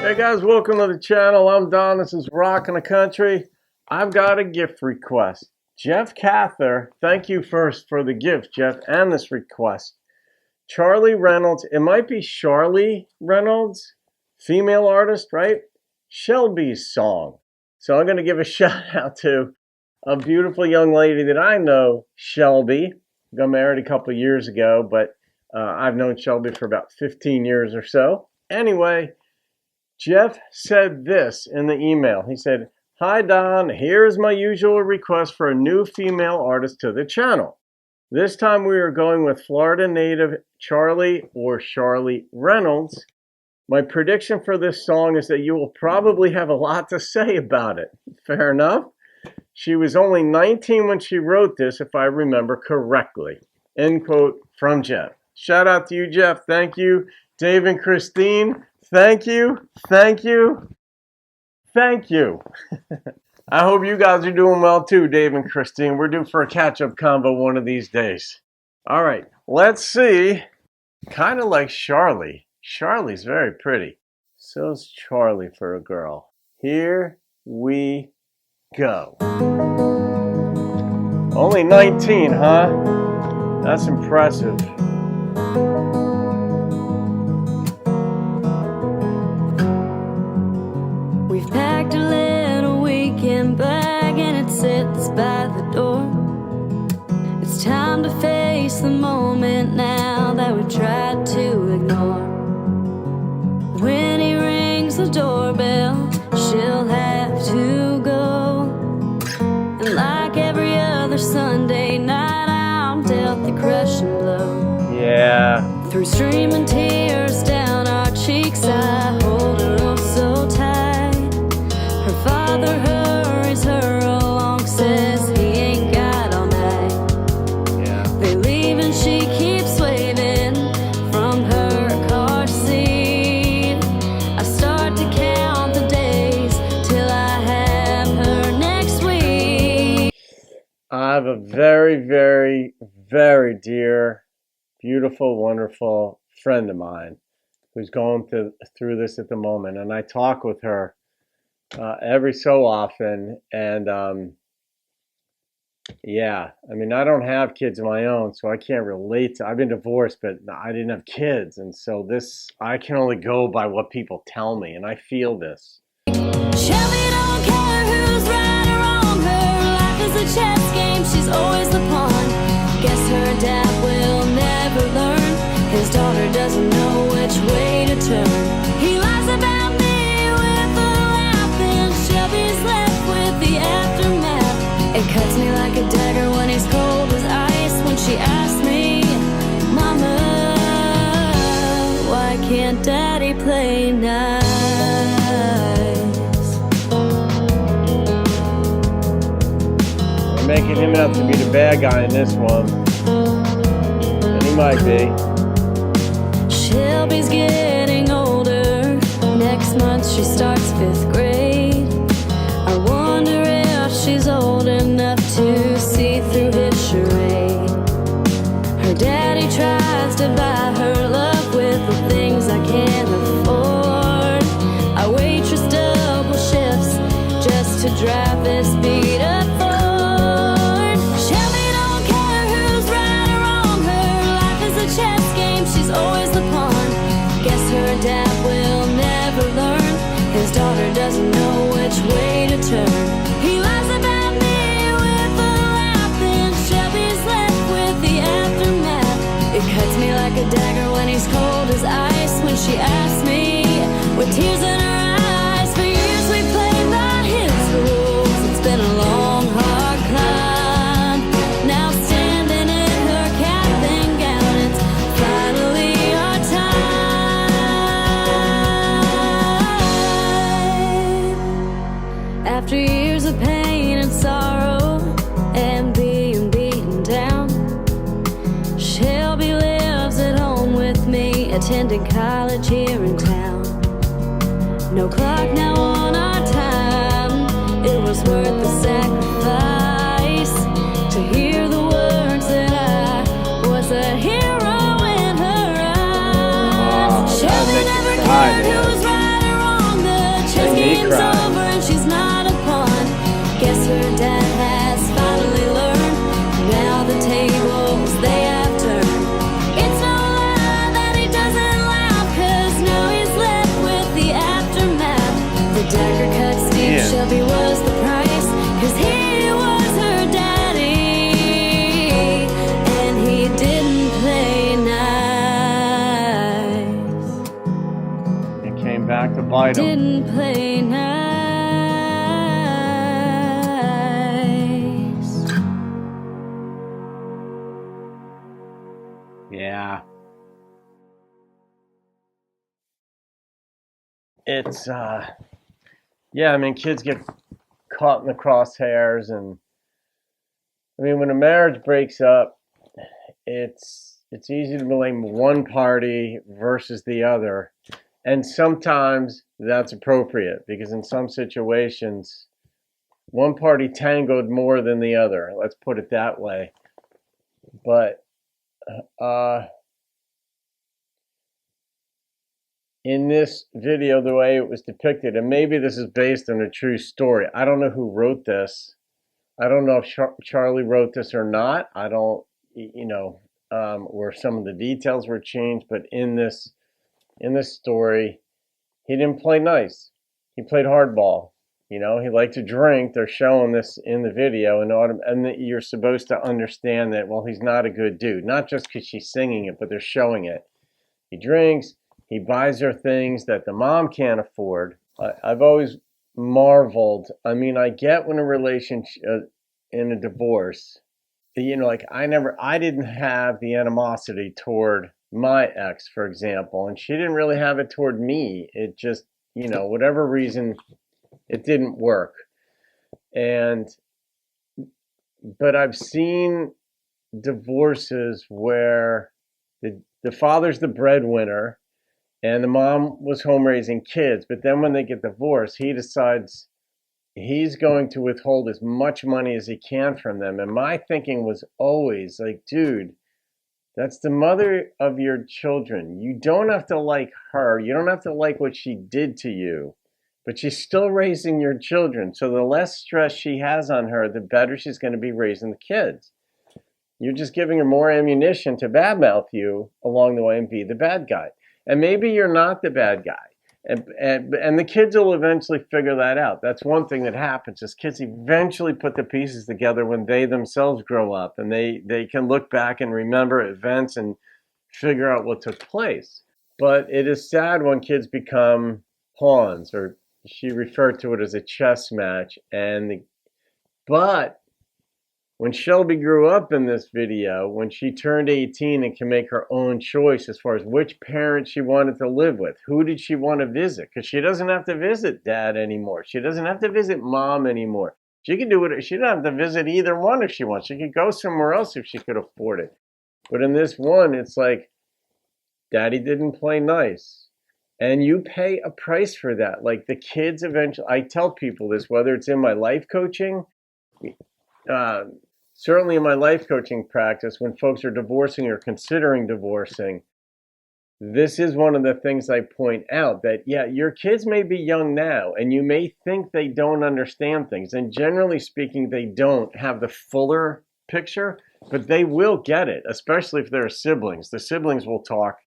Hey guys, welcome to the channel. I'm Don. This is Rockin' the Country. I've got a gift request. Jeff Cather, thank you first for the gift, Jeff, and this request. Charly Reynolds, it might be Charly Reynolds, female artist, right? Shelby's song. So I'm going to give a shout out to a beautiful young lady that I know, Shelby. Got married a couple years ago, but I've known Shelby for about 15 years or so. Anyway, Jeff said this in the email. He said, "Hi Don, here's my usual request for a new female artist to the channel. This time we are going with Florida native Charly or Charly Reynolds. My prediction for this song is that you will probably have a lot to say about it." Fair enough. She was only 19 when she wrote this, if I remember correctly. End quote from Jeff. Shout out to you, Jeff. Thank you. Dave and Christine, thank you. Thank you. Thank you. I hope you guys are doing well too, Dave and Christine. We're due for a catch-up convo one of these days. All right, let's see. Kind of like Charly. Charly's very pretty. So's Charly for a girl. Here we go. Only 19, huh? That's impressive. We've packed a little weekend bag and it sits by the door. It's time to face the moment now that we tried to ignore. When he rings the doorbell, she'll have to go. And like every other Sunday night, I'm dealt the crushing blow. Yeah. Through streaming tears down our cheeks, I hold her oh so tight. Her father hurries her along, says he ain't got all night. Yeah. They leave and she keeps waving from her car seat. I start to count the days till I have her next week. I have a very, very, very dear, beautiful, wonderful friend of mine who's going through this at the moment, and I talk with her every so often, and yeah, I mean, I don't have kids of my own, so I can't relate to. I've been divorced, but I didn't have kids, and so this, I can only go by what people tell me, and I feel this. Shelby don't care who's right or wrong. Her life is a chess game, she's always the pawn. Guess her dad will never learn. His daughter doesn't know which way to turn. He lies about me with a laugh, and Shelby's left with the aftermath. It cuts me like a dagger when he's cold as ice. When she asks me, Mama, why can't Daddy play nice? We're making him out to be the bad guy in this one, and he might be. Shelby's getting older. Next month she starts 5th grade. I wonder if she's old enough to see through his charade. Her daddy tries to buy her love with the things I can't afford. I waitress double shifts just to drive this beat up Ford. Shelby don't care who's right or wrong. Her life is a chess game, she's always the pawn. Guess her dad will never learn. His daughter doesn't know which way to turn. He lies about me with a laugh, and Shelby's left with the aftermath. It cuts me like a dagger when he's cold as ice. When she asks me with tears in her eyes, for years we played by his rules. It's been a long, hard climb. Now standing in her cap and gown, it's finally our time. After years of pain and sorrow and being beaten down, Shelby lives at home with me, attending college here in town. No clock now on our time. It was worth the sacrifice to hear the words that I was a hero in her cried, who man. was right or wrong. The chess Made me game's cry. over and she's not a pawn. Guess her dad has finally learned. Now the tables they have turned. It's no lie that he doesn't laugh, 'cause now he's left with the aftermath. The dagger cut Steve Yeah. Shelby was the price, 'cause he was her daddy, and he didn't play nice. It came back to bite him. Didn't play nice. Yeah. It's, yeah, I mean, kids get caught in the crosshairs, and I mean, when a marriage breaks up, it's easy to blame one party versus the other, and sometimes that's appropriate because in some situations, one party tangoed more than the other. Let's put it that way. But in this video, the way it was depicted, and maybe this is based on a true story. I don't know who wrote this. I don't know if Charly wrote this or not. I don't, or some of the details were changed. But in this story, he didn't play nice. He played hardball. He liked to drink. They're showing this in the video, and you're supposed to understand that. Well, he's not a good dude. Not just because she's singing it, but they're showing it. He drinks. He buys her things that the mom can't afford. I've always marveled. I mean, I get when a relationship in a divorce, I didn't have the animosity toward my ex, for example, and she didn't really have it toward me. It just, whatever reason, it didn't work. But I've seen divorces where the father's the breadwinner, and the mom was home raising kids. But then when they get divorced, he decides he's going to withhold as much money as he can from them. And my thinking was always like, dude, that's the mother of your children. You don't have to like her. You don't have to like what she did to you. But she's still raising your children. So the less stress she has on her, the better she's going to be raising the kids. You're just giving her more ammunition to badmouth you along the way and be the bad guy. And maybe you're not the bad guy. And the kids will eventually figure that out. That's one thing that happens is kids eventually put the pieces together when they themselves grow up. And they can look back and remember events and figure out what took place. But it is sad when kids become pawns, or she referred to it as a chess match. But when Shelby grew up in this video, when she turned 18 and can make her own choice as far as which parent she wanted to live with, who did she want to visit? Because she doesn't have to visit dad anymore. She doesn't have to visit mom anymore. She can do it. She doesn't have to visit either one if she wants. She could go somewhere else if she could afford it. But in this one, it's like, daddy didn't play nice. And you pay a price for that. Like the kids eventually, I tell people this, whether it's in my life coaching, certainly in my life coaching practice, when folks are divorcing or considering divorcing, this is one of the things I point out that, yeah, your kids may be young now and you may think they don't understand things. And generally speaking, they don't have the fuller picture, but they will get it, especially if they're siblings. The siblings will talk,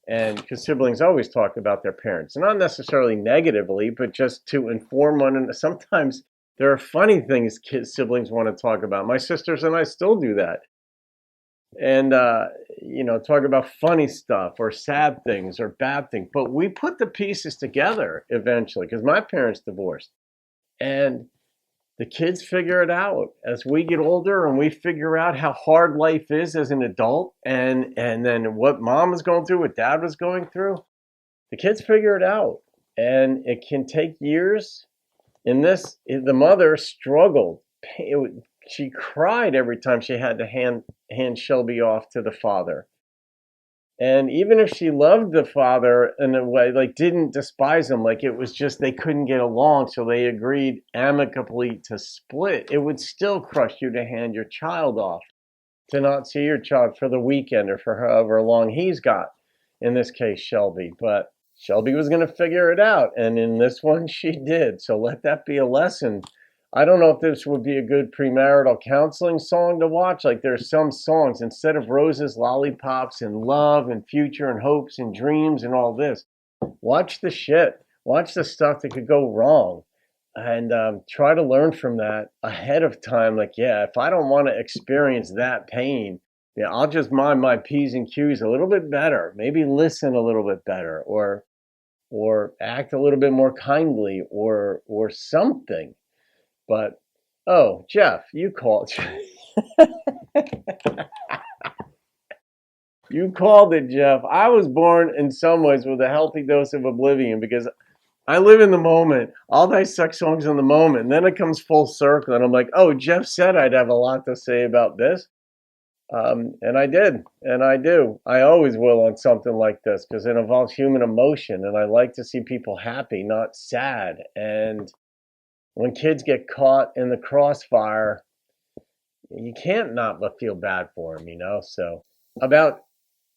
and because siblings always talk about their parents, not necessarily negatively, but just to inform one another. Sometimes there are funny things siblings want to talk about. My sisters and I still do that. And, talk about funny stuff or sad things or bad things. But we put the pieces together eventually because my parents divorced. And the kids figure it out as we get older and we figure out how hard life is as an adult and then what mom was going through, what dad was going through. The kids figure it out. And it can take years. In this, the mother struggled. She cried every time she had to hand Shelby off to the father. And even if she loved the father in a way, like didn't despise him, like it was just they couldn't get along, so they agreed amicably to split, it would still crush you to hand your child off, to not see your child for the weekend or for however long he's got, in this case, Shelby. But Shelby was going to figure it out. And in this one, she did. So let that be a lesson. I don't know if this would be a good premarital counseling song to watch. Like there's some songs, instead of roses, lollipops, and love, and future, and hopes, and dreams, and all this, watch the shit. Watch the stuff that could go wrong. And try to learn from that ahead of time. Like, yeah, if I don't want to experience that pain, yeah, I'll just mind my P's and Q's a little bit better. Maybe listen a little bit better, or act a little bit more kindly, or something. But oh, Jeff, you called. You called it, Jeff. I was born in some ways with a healthy dose of oblivion because I live in the moment. I'll dissect songs in the moment. And then it comes full circle. And I'm like, oh, Jeff said I'd have a lot to say about this. And I did. And I do. I always will on something like this because it involves human emotion. And I like to see people happy, not sad. And when kids get caught in the crossfire, you can't not but feel bad for them, you know? So about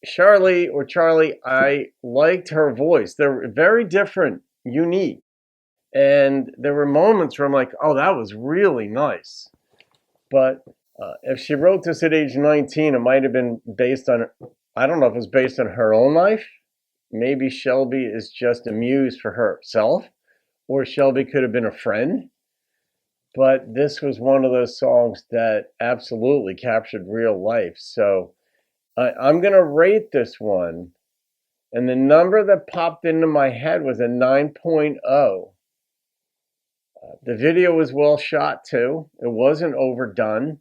Charly, I liked her voice. They're very different, unique. And there were moments where I'm like, oh, that was really nice. But if she wrote this at age 19, it might have been based on, I don't know if it was based on her own life. Maybe Shelby is just a muse for herself, or Shelby could have been a friend. But this was one of those songs that absolutely captured real life. So I'm going to rate this one. And the number that popped into my head was a 9.0. The video was well shot too. It wasn't overdone.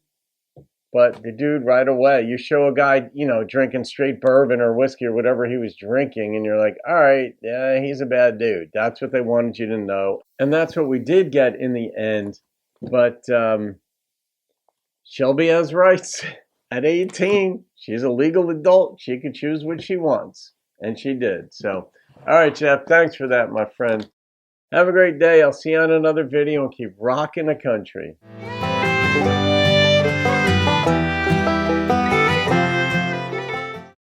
But the dude right away, you show a guy, you know, drinking straight bourbon or whiskey or whatever he was drinking, and you're like, all right, yeah, he's a bad dude. That's what they wanted you to know. And that's what we did get in the end. But Shelby has rights. At 18, she's a legal adult. She can choose what she wants. And she did. So, all right, Jeff, thanks for that, my friend. Have a great day. I'll see you on another video and keep rocking the country.